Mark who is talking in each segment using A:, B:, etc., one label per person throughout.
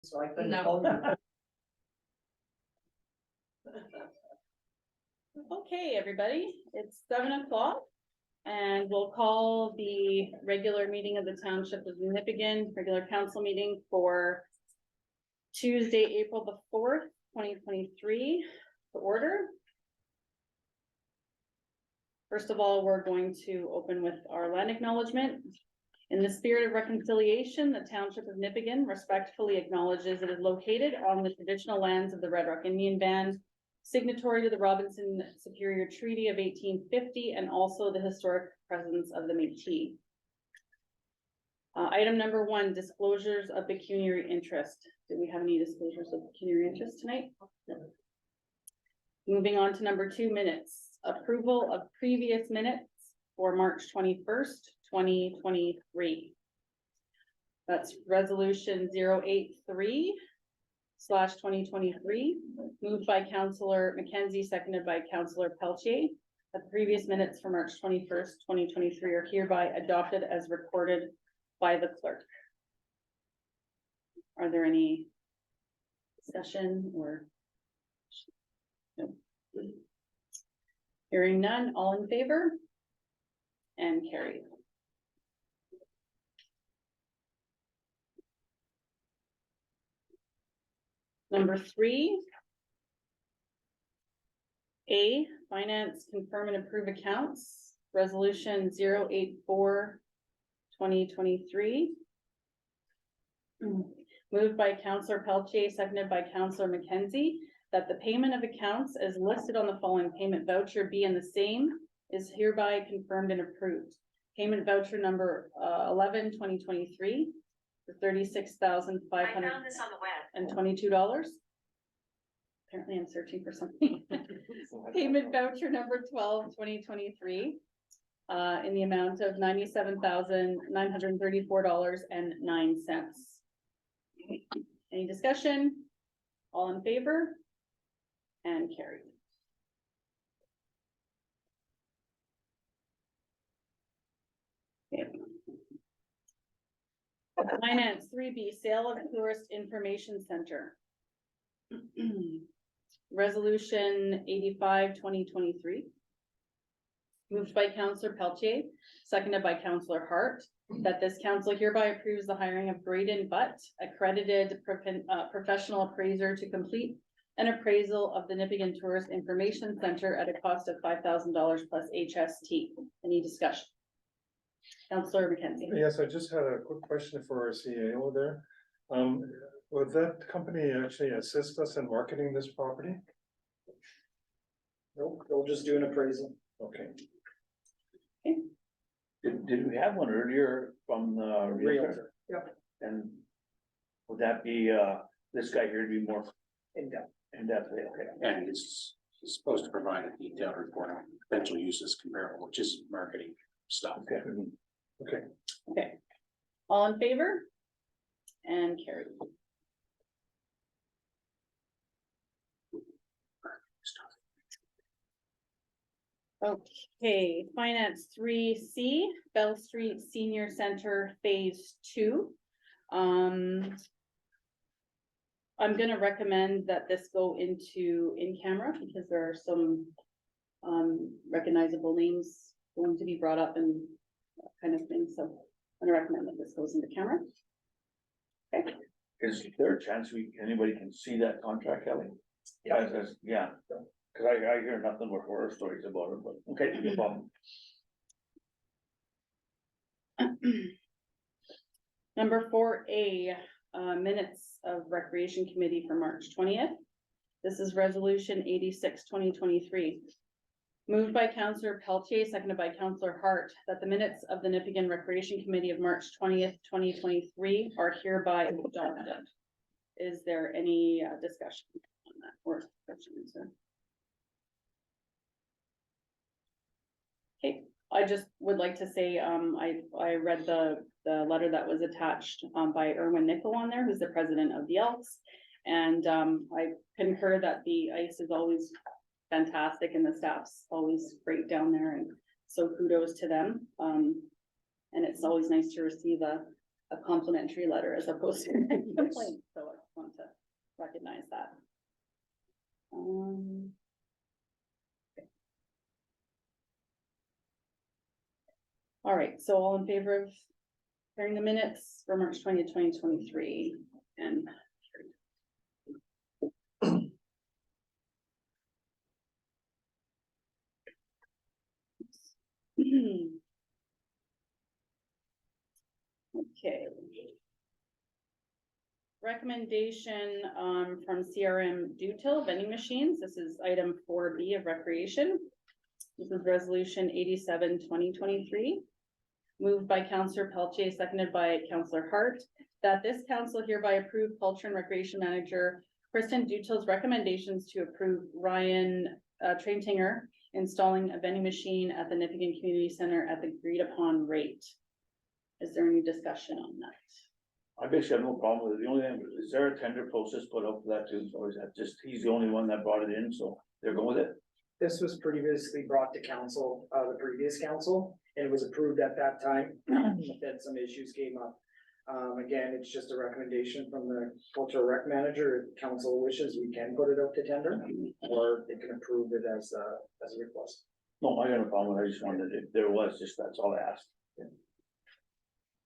A: so I couldn't.
B: No.
C: Okay, everybody, it's 7 o'clock. And we'll call the regular meeting of the Township of Nipigon, regular council meeting for Tuesday, April the 4th, 2023, to order. First of all, we're going to open with our land acknowledgement. In the spirit of reconciliation, the Township of Nipigon respectfully acknowledges it is located on the traditional lands of the Red Rock Indian Band, signatory to the Robinson Superior Treaty of 1850, and also the historic presence of the Métis. Item number 1, disclosures of pecuniary interest. Do we have any disclosures of pecuniary interest tonight? No. Moving on to number 2, minutes. Approval of previous minutes for March 21st, 2023. That's resolution 083/2023, moved by Councillor Mackenzie, seconded by Councillor Pelletier. The previous minutes for March 21st, 2023 are hereby adopted as recorded by the clerk. Are there any discussion or? No. Hearing none, all in favor? And carried. Number 3. A, finance confirm and approve accounts, resolution 084/2023. Moved by Councillor Pelletier, seconded by Councillor Mackenzie, that the payment of accounts as listed on the following payment voucher be and the same is hereby confirmed and approved. Payment voucher number 11/2023 for $36,522. Apparently I'm searching for something. Payment voucher number 12/2023 in the amount of $97,934.09. Any discussion? All in favor? And carried. Okay. Finance 3B, sale of tourist information center. Resolution 85/2023. Moved by Councillor Pelletier, seconded by Councillor Hart, that this council hereby approves the hiring of Braden Butt, accredited professional appraiser, to complete an appraisal of the Nipigon Tourist Information Center at a cost of $5,000 plus HST. Any discussion? Councillor Mackenzie.
D: Yes, I just had a quick question for our CAO there. Would that company actually assist us in marketing this property?
A: Nope, they'll just do an appraisal.
D: Okay.
E: Did we have one earlier from the realtor?
A: Yep.
E: And would that be, this guy here to be more
A: In depth.
E: in depth? Okay.
F: And it's supposed to provide a detailed report on potential uses comparable, which is marketing stuff.
E: Okay.
D: Okay.
C: Okay. All in favor? And carried. Okay, finance 3C, Bell Street Senior Center Phase 2. I'm gonna recommend that this go into in-camera because there are some recognizable names going to be brought up and that kind of thing, so I'm gonna recommend that this goes into camera. Okay.
E: Is there a chance anybody can see that contract, Kelly?
A: Yeah.
E: Yeah, cause I hear nothing but horror stories about it, but, okay, no problem.
C: Number 4A, minutes of Recreation Committee for March 20th. This is resolution 86/2023. Moved by Councillor Pelletier, seconded by Councillor Hart, that the minutes of the Nipigon Recreation Committee of March 20th, 2023 are hereby adopted. Is there any discussion on that or questions? Okay, I just would like to say, I read the letter that was attached by Erwin Nickel on there, who's the president of the Elks. And I concur that the ice is always fantastic and the staff's always great down there, and so kudos to them. And it's always nice to receive a complimentary letter as opposed to a complaint. So I right, so all in favor of hearing the minutes for March 20th, 2023, and okay. Recommendation from CRM Dutil vending machines. This is item 4B of recreation. This is resolution 87, 2023. Moved by Councillor Pelletier, seconded by Councillor Hart, that this council hereby approve Culture and Recreation Manager Kristen Dutil's recommendations to approve Ryan Traintinger installing a vending machine at the Nipigon Community Center at the agreed upon rate. Is there any discussion on that?
E: I basically have no problem with it. The only thing, is there a tender process put up for that too? Or is that just, he's the only one that brought it in, so they're going with it?
A: This was previously brought to council, the previous council, and it was approved at that time. Then some issues came up. Again, it's just a recommendation from the cultural rec manager. If council wishes, we can put it up to tender, or they can approve it as a request.
E: No, I got no problem with it. I just wondered if there was, just that's all I asked.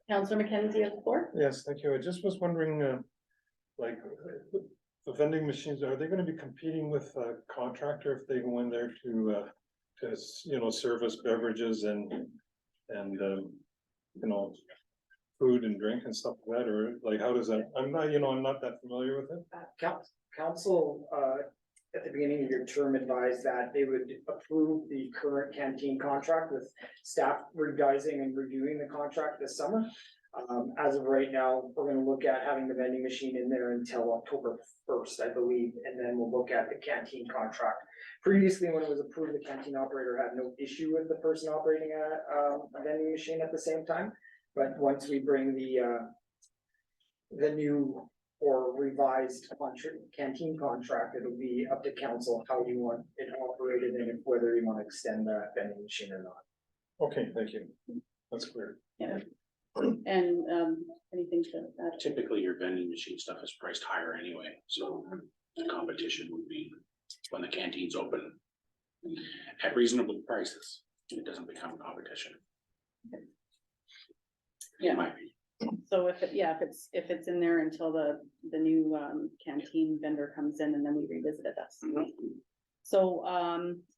C: Councillor McKenzie of the floor?
D: Yes, thank you. I just was wondering, like, the vending machines, are they gonna be competing with a contractor if they go in there to, you know, service beverages and, you know, food and drink and stuff like that, or like, how does that, I'm not that familiar with it.
A: Council, at the beginning of your term advised that they would approve the current canteen contract with staff revising and reviewing the contract this summer. As of right now, we're gonna look at having the vending machine in there until October 1st, I believe, and then we'll look at the canteen contract. Previously, when it was approved, the canteen operator had no issue with the person operating a vending machine at the same time. But once we bring the new or revised canteen contract, it'll be up to council how you want it operated and whether you want to extend that vending machine or not.
D: Okay, thank you. That's clear.
C: Yeah. And anything to add?
F: Typically, your vending machine stuff is priced higher anyway, so the competition would be when the canteen's open at reasonable prices. It doesn't become competition.
C: Yeah.
F: In my opinion.
C: So if it's in there until the new canteen vendor comes in and then we revisit it, that's. So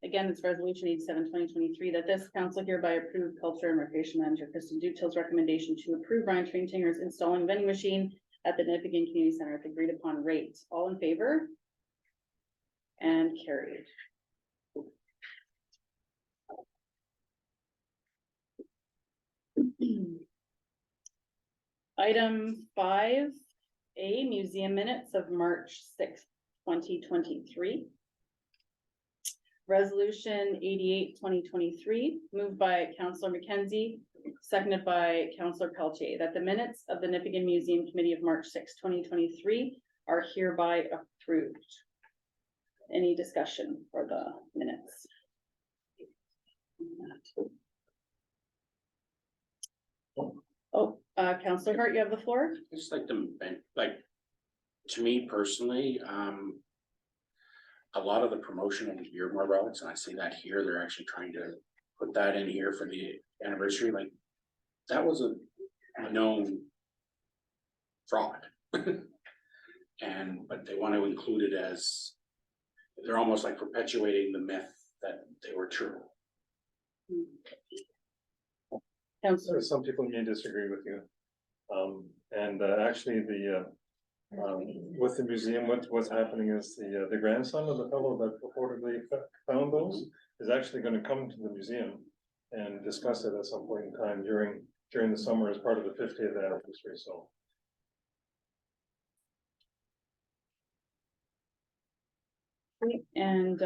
C: again, it's resolution 87, 2023, that this council hereby approve Culture and Recreation Manager Kristen Dutil's recommendation to approve Ryan Traintinger's installing vending machine at the Nipigon Community Center at the agreed upon rate. All in favor? And carried. Item 5A, museum minutes of March 6th, 2023. Resolution 88, 2023, moved by Councillor McKenzie, seconded by Councillor Pelletier, that the minutes of the Nipigon Museum Committee of March 6, 2023 are hereby approved. Any discussion for the minutes? Oh, Councillor Hart, you have the floor.
F: It's like to me personally, a lot of the promotion of Miramar relics, and I see that here, they're actually trying to put that in here for the anniversary, like, that was a known fraud. But they want to include it as, they're almost like perpetuating the myth that they were true.
C: Councillor.
D: Some people may disagree with you. Actually, with the museum, what's happening is the grandson of the fellow that purportedly found those is actually going to come to the museum and discuss it at some point in time during the summer as part of the 50th anniversary. So.
C: And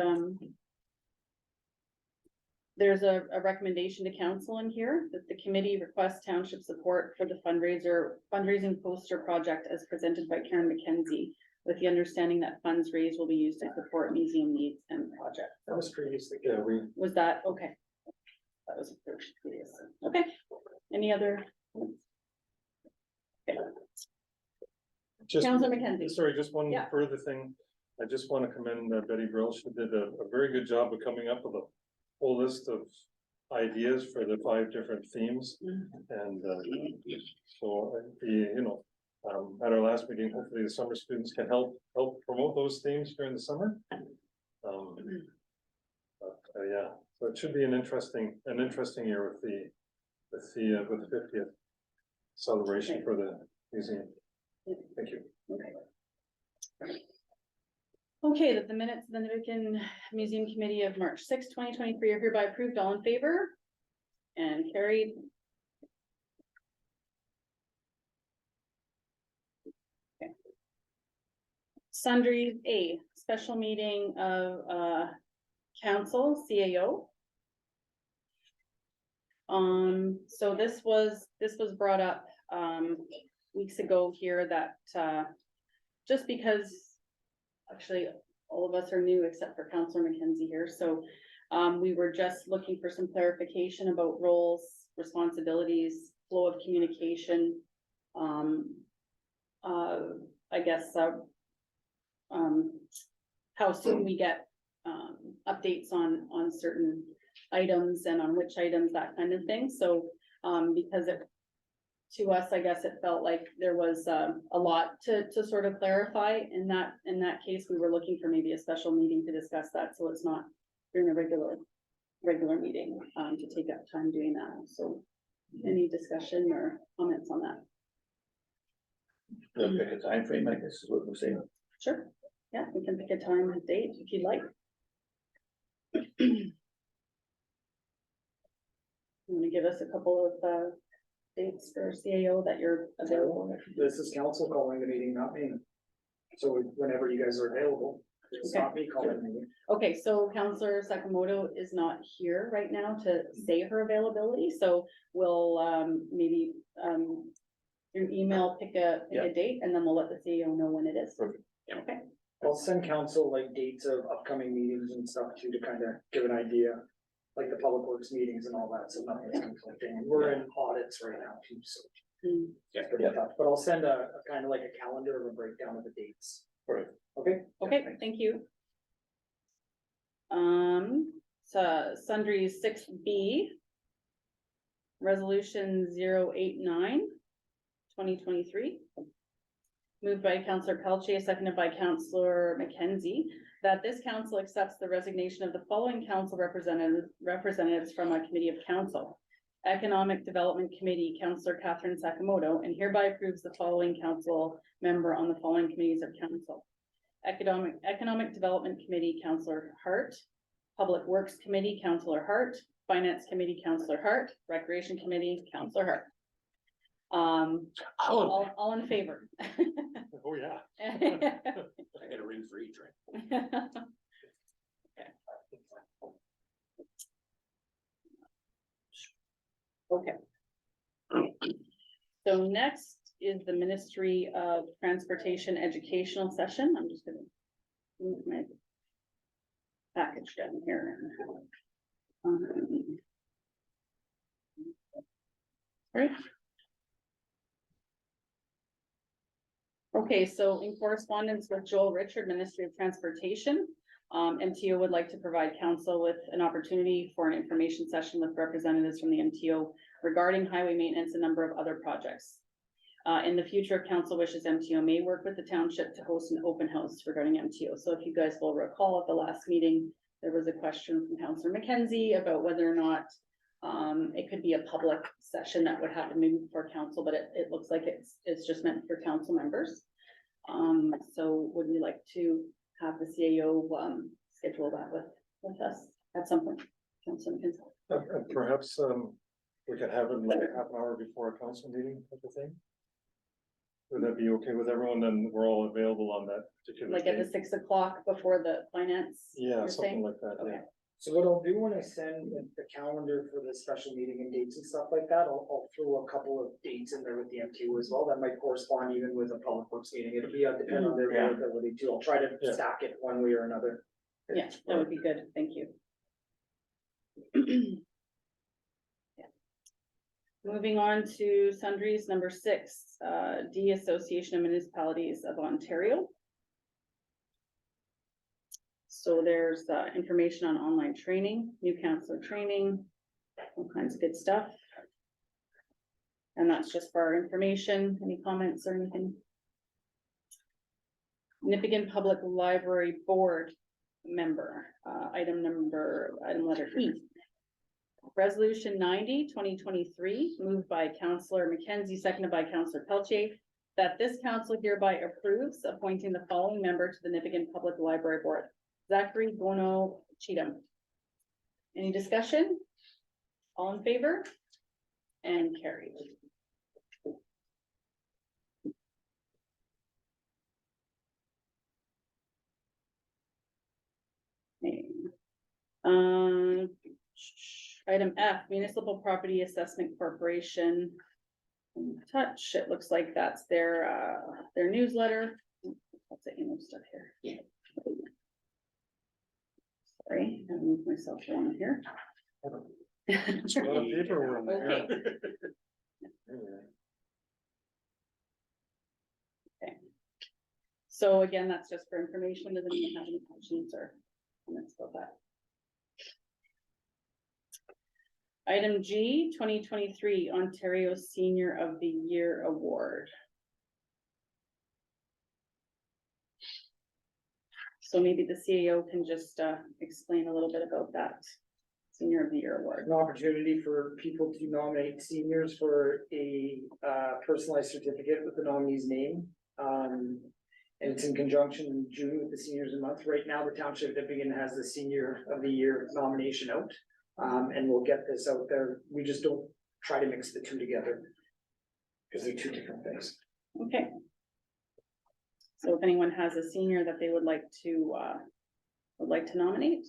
C: there's a recommendation to council in here that the committee requests township support for the fundraising poster project as presented by Karen McKenzie, with the understanding that funds raised will be used to support museum needs and projects.
A: That was previously.
D: Yeah,
C: Was that okay? That was approved previously. Okay. Any other? Okay. Councillor McKenzie.
D: Sorry, just one
C: Yeah.
D: further thing. I just want to commend Betty Brill. She did a very good job of coming up with a whole list of ideas for the 5 different themes. And, so, at our last meeting, hopefully the summer students can help promote those themes during the summer. Yeah, so it should be an interesting year with the 50th celebration for the museum. Thank you.
C: Okay. Okay, that the minutes of the Nipigon Museum Committee of March 6, 2023 are hereby approved. All in favor? And carried. Okay. Sundry A, special meeting of council, CAO. So this was brought up weeks ago here that just because actually all of us are new except for Councillor McKenzie here, so we were just looking for some clarification about roles, responsibilities, flow of communication. I guess how soon we get updates on certain items and on which items, that kind of thing. So because to us, I guess it felt like there was a lot to sort of clarify in that case. We were looking for maybe a special meeting to discuss that, so it's not during a regular meeting to take up time doing that. So any discussion or comments on that?
E: We'll pick a time frame, I guess is what we're saying.
C: Sure. Yeah, we can pick a time and date if you'd like. You want to give us a couple of dates for CAO that you're available?
A: This is council calling the meeting, not me. So whenever you guys are available, it's not me calling the meeting.
C: Okay, so Councillor Sakamoto is not here right now to say her availability, so we'll maybe through email pick a date, and then we'll let the CEO know when it is.
E: Perfect.
C: Okay.
A: I'll send council like dates of upcoming meetings and stuff too, to kind of give an idea, like the public works meetings and all that, so nothing's conflicting. We're in audits right now too, so. It's pretty tough, but I'll send a kind of like a calendar of a breakdown of the dates.
E: Right.
A: Okay?
C: Okay, thank you. So Sundry 6B. Resolution 089, 2023. Moved by Councillor Pelche, seconded by Councillor McKenzie, that this council accepts the resignation of the following council representatives from a committee of council. Economic Development Committee, Councillor Catherine Sakamoto, and hereby approves the following council member on the following committees of council. Economic Development Committee, Councillor Hart. Public Works Committee, Councillor Hart. Finance Committee, Councillor Hart. Recreation Committee, Councillor Hart. All in favor?
D: Oh, yeah.
F: I get a ring for each, right?
C: Okay. So next is the Ministry of Transportation Educational Session. I'm just gonna move my package down here. Right. Okay, so in correspondence with Joel Richard, Ministry of Transportation, MTO would like to provide council with an opportunity for an information session with representatives from the MTO regarding highway maintenance and a number of other projects. In the future, if council wishes, MTO may work with the township to host an open house regarding MTO. So if you guys will recall at the last meeting, there was a question from Councillor McKenzie about whether or not it could be a public session that would happen maybe before council, but it looks like it's just meant for council members. So would we like to have the CAO schedule that with us at some point? Councillor McKenzie.
D: Perhaps we could have it like half an hour before a council meeting type of thing. Would that be okay with everyone? Then we're all available on that particular
C: Like
D: day.
C: at the 6 o'clock before the finance?
D: Yeah,
C: you're
D: something
C: saying?
D: like that,
C: Okay.
D: yeah.
A: So what I'll do when I send the calendar for the special meeting and dates and stuff like that, I'll throw a couple of dates in there with the MTO as well. That might correspond even with a public works meeting. It'll be depend on their
E: Yeah.
A: availability too. I'll try to
D: Yeah.
A: stack it one way or another.
C: Yeah, that would be good. Thank you. Yeah. Moving on to sundries number 6, D Association of Municipalities of Ontario. So there's information on online training, new councillor training, All kinds of good stuff. And that's just for our information. Any comments or anything? Nipigon Public Library Board member, item letter E. Resolution 90, 2023, moved by Councillor McKenzie, seconded by Councillor Pelletier, that this council hereby approves appointing the following member to the Nipigon Public Library Board. Zachary Bono Cheatham. Any discussion? All in favor? And carried. Okay. Item F, Municipal Property Assessment Corporation. Touch, it looks like that's their newsletter. What's the email stuff here?
F: Yeah.
C: Sorry, I moved myself along here.
D: A lot of paperwork there.
C: Okay. Okay. So again, that's just for information. Does anyone have any questions or comments about that? Item G, 2023 Ontario Senior of the Year Award. So maybe the CAO can just explain a little bit about that Senior of the Year Award.
A: An opportunity for people to nominate seniors for a personalized certificate with the nominee's name. And it's in conjunction in June with the Seniors a Month. Right now, the Township of Nipigon has the Senior of the Year nomination out. And we'll get this out there. We just don't try to mix the two together. Because they're two different things.
C: Okay. So if anyone has a senior that they would like to nominate,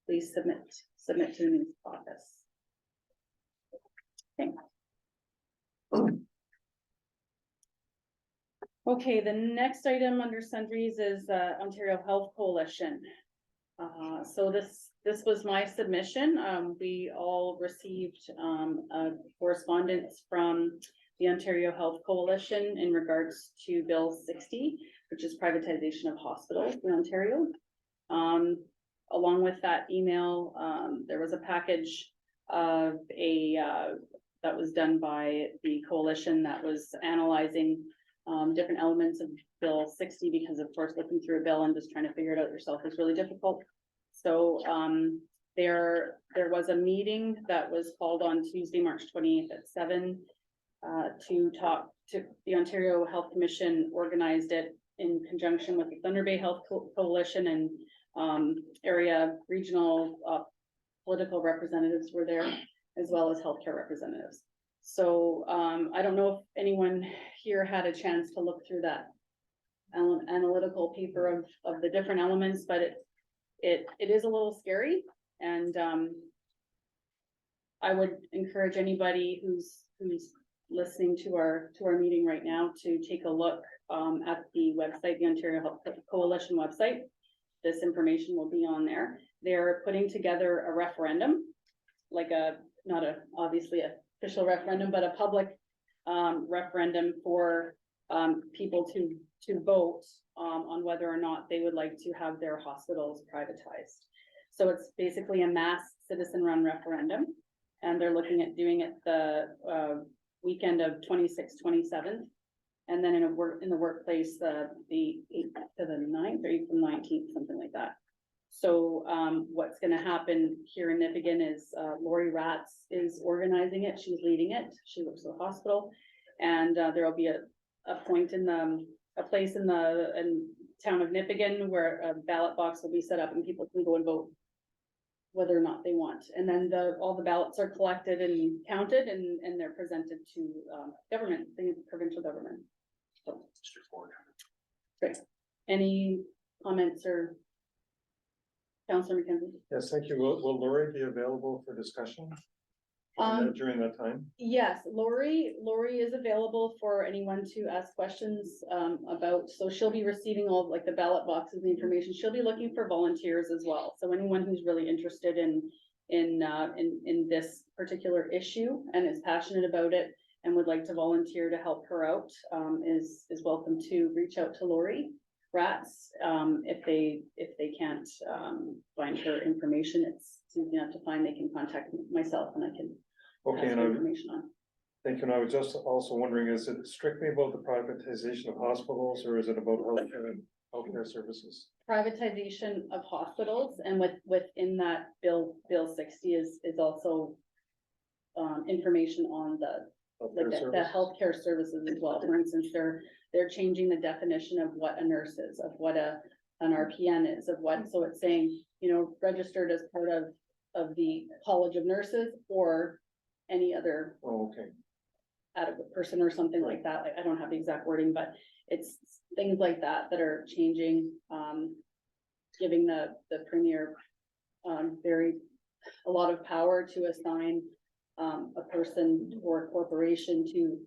C: please submit to the municipal office. Okay. Okay, the next item under sundries is Ontario Health Coalition. So this was my submission. We all received a correspondence from the Ontario Health Coalition in regards to Bill 60, which is privatization of hospitals in Ontario. Along with that email, there was a package of that was done by the coalition that was analyzing different elements of Bill 60, because of course looking through a bill and just trying to figure it out yourself is really difficult. So there was a meeting that was called on Tuesday, March 28th at 7 to talk to the Ontario Health Commission. Organized it in conjunction with the Thunder Bay Health Coalition, and area regional political representatives were there, as well as healthcare representatives. So I don't know if anyone here had a chance to look through that analytical paper of the different elements, but it is a little scary, and I would encourage anybody who's listening to our meeting right now to take a look at the website, the Ontario Health Coalition website. This information will be on there. They're putting together a referendum, like not obviously official referendum, but a public referendum for people to vote on whether or not they would like to have their hospitals privatized. So it's basically a mass citizen-run referendum, and they're looking at doing it the weekend of 26th, 27th, and then in the workplace the 8th to the 9th or 8th to the 19th, something like that. So what's going to happen here in Nipigon is Lori Ratz is organizing it. She's leading it. She works at the hospital, and there will be a point in a place in town of Nipigon where a ballot box will be set up and people can go and vote whether or not they want. And then all the ballots are collected and counted, and they're presented to government, the provincial government. So,
F: Mr. Ford.
C: great. Any comments or Councillor McKenzie?
D: Yes, thank you. Will Lori be available for discussion during that time?
C: Yes, Lori is available for anyone to ask questions about, so she'll be receiving all like the ballot boxes, the information. She'll be looking for volunteers as well. So anyone who's really interested in this particular issue and is passionate about it and would like to volunteer to help her out is welcome to reach out to Lori. rats. If they can't, find her information, it's easy enough to find, they can contact myself and I can
D: Okay,
C: pass
D: and
C: the
D: I,
C: information on.
D: thank you, and I was just also wondering, is it strictly about the privatization of hospitals, or is it about healthcare services?
C: Privatization of hospitals, and within that bill 60 is also information on
D: Healthcare
C: the
D: service?
C: healthcare services as well. For instance, they're changing the definition of what a nurse is, of what an RPN is, of what, so it's saying, you know, registered as part of the College of Nurses or any other
D: Oh, okay,
C: adequate person or something like that. Like, I don't have the exact wording, but it's things like that that are changing, giving the premier a lot of power to assign a person or a corporation to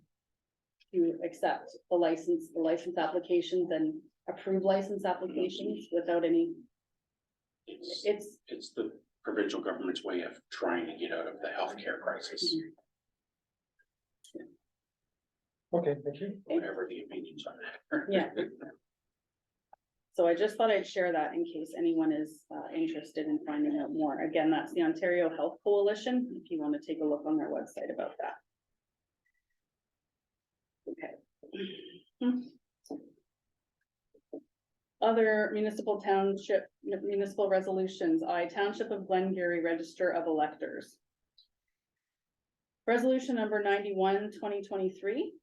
C: accept the license applications and approve license applications without any.
F: It's the provincial government's way of trying to get out of the healthcare crisis,
D: okay, thank you.
F: whatever the opinions on that.
C: Yeah. So I just thought I'd share that in case anyone is interested in finding out more. Again, that's the Ontario Health Coalition, if you want to take a look on their website about that. Okay. Other municipal resolutions. Township of Glengarry Register of Electors. Resolution number 91, 2023.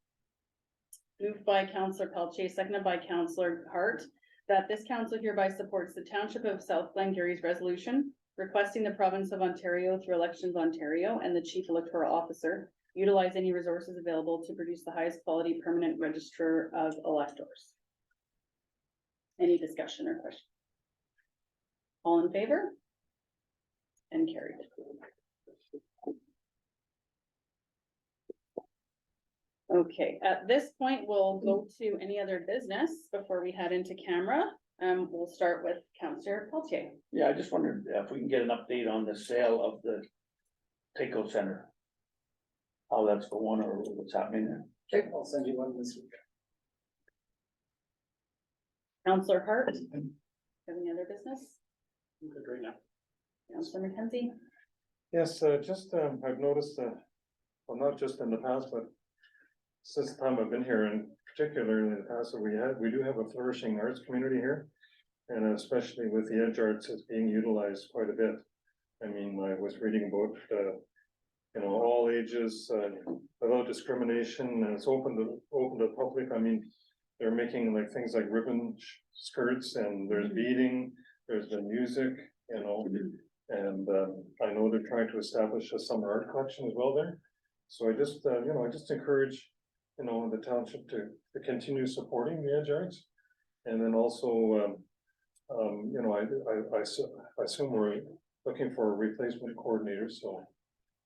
C: Moved by Councillor Pelletier, seconded by Councillor Hart, that this council hereby supports the Township of South Glengarry's resolution requesting the province of Ontario through Elections Ontario and the Chief Electoral Officer utilize any resources available to produce the highest quality permanent register of electors. Any discussion or question? All in favor? And carried. Okay, at this point, we'll go to any other business before we head into camera. We'll start with Councillor Pelletier.
E: Yeah, I just wondered if we can get an update on the sale of the takeout center. How that's going or what's happening there.
A: Okay, I'll send you one this week.
C: Councillor Hart, have any other business?
F: Good right now.
C: Councillor McKenzie?
D: Yes, just, I've noticed, well, not just in the past, but since the time I've been here, and particularly in the past, we do have a flourishing arts community here. And especially with the Edge Arts, it's being utilized quite a bit. I mean, I was reading about, you know, all ages, without discrimination, and it's open to the public. I mean, they're making like things like ribbon skirts, and there's beading, there's the music, you know. And I know they're trying to establish a summer art collection as well there. So I just, you know, I just encourage, you know, the township to continue supporting the Edge Arts. And then also, you know, I assume we're looking for a replacement coordinator, so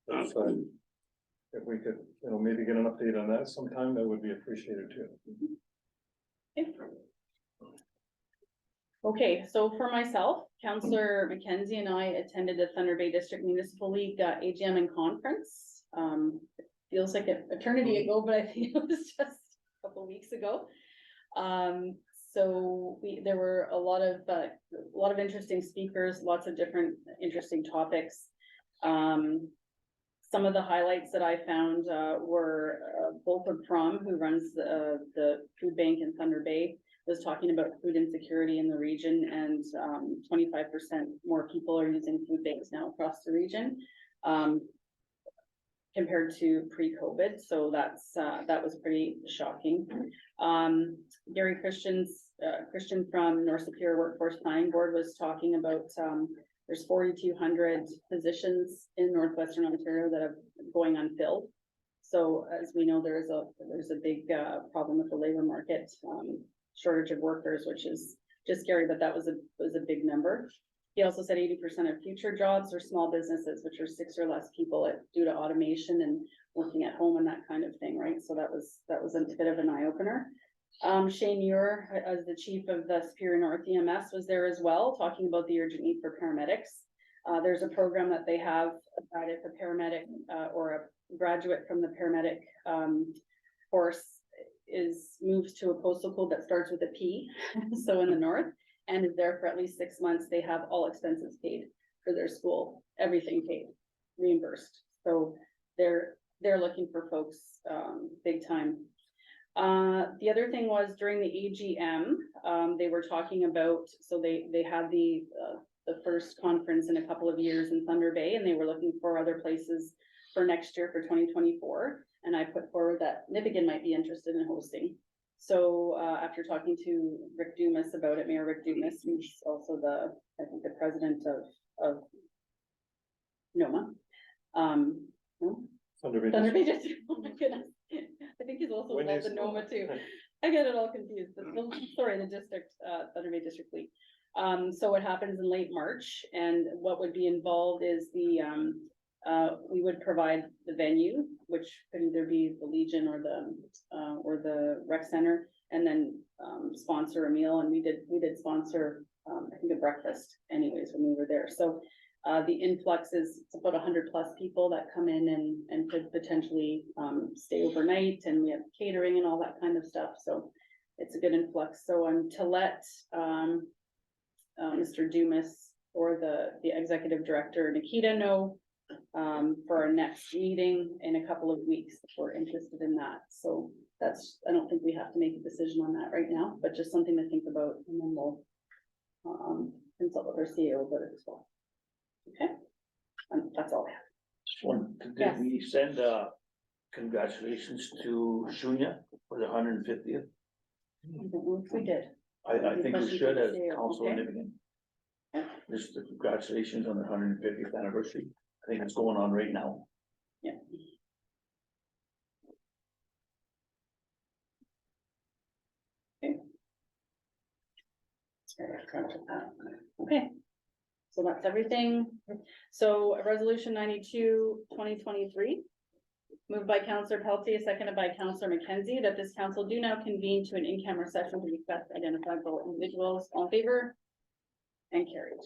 D: if we could, you know, maybe get an update on that sometime, that would be appreciated too.
C: Okay, so for myself, Councillor McKenzie and I attended the Thunder Bay District Municipal League AGM and conference. It feels like an eternity ago, but I think it was just a couple weeks ago. So there were a lot of interesting speakers, lots of different interesting topics. Some of the highlights that I found were Volker Prom, who runs the food bank in Thunder Bay, was talking about food insecurity in the region, and 25% more people are using food banks now across the region compared to pre-COVID. So that was pretty shocking. Gary Christian from North Superior Workforce Planning Board was talking about there's 4,200 positions in Northwestern Ontario that are going unfilled. So as we know, there's a big problem with the labor market, shortage of workers, which is just scary, but that was a big number. He also said 80% of future jobs are small businesses, which are 6 or less people due to automation and working at home and that kind of thing, right? So that was a bit of an eye opener. Shane Muir, as the chief of the Superior North EMS, was there as well, talking about the urgent need for paramedics. There's a program that they have that if a paramedic or a graduate from the paramedic course is moved to a postal code that starts with a P, so in the north, and is there for at least 6 months. They have all expenses paid for their school, everything paid, reimbursed. So they're looking for folks, big time. The other thing was during the AGM, they were talking about, so they had the first conference in a couple of years in Thunder Bay, and they were looking for other places for next year for 2024. And I put forward that Nipigon might be interested in hosting. So, after talking to Rick Dumas about it, Mayor Rick Dumas, who's also I think the president of NOMA. No?
D: Thunder Bay
C: Thunder Bay
D: District.
C: District, oh my goodness. I think he's also
D: When
C: involved
D: is-
C: in NOMA too. I get it all confused, but sorry, the district, Thunder Bay District League. So it happens in late March, and what would be involved is we would provide the venue, which could either be the Legion or the rec center, and then sponsor a meal, and we did sponsor, I think a breakfast anyways when we were there. So the influx is, it's about 100+ people that come in and could potentially stay overnight, and we have catering and all that kind of stuff, so it's a good influx. So to let Mr. Dumas or the executive director Nikita know for our next meeting in a couple of weeks if we're interested in that. So that's, I don't think we have to make a decision on that right now, but just something to think about, and then we'll consult with our CEO about it as well. Okay, that's all I have.
E: Just one,
C: Yes.
E: did we send congratulations to Shunya for the 150th?
C: I don't know if we did.
E: I think we should as council in
C: Okay.
E: Nipigon. Just the congratulations on the 150th anniversary. I think it's going on right now.
C: Yeah. Okay, so that's everything. So resolution 92, 2023. Moved by Councillor Pelletier, seconded by Councillor McKenzie, that this council do now convene to an in-camera session to discuss identifiable individuals. All in favor? And carried.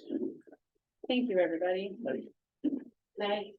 C: Thank you, everybody.
E: Like,
C: Night.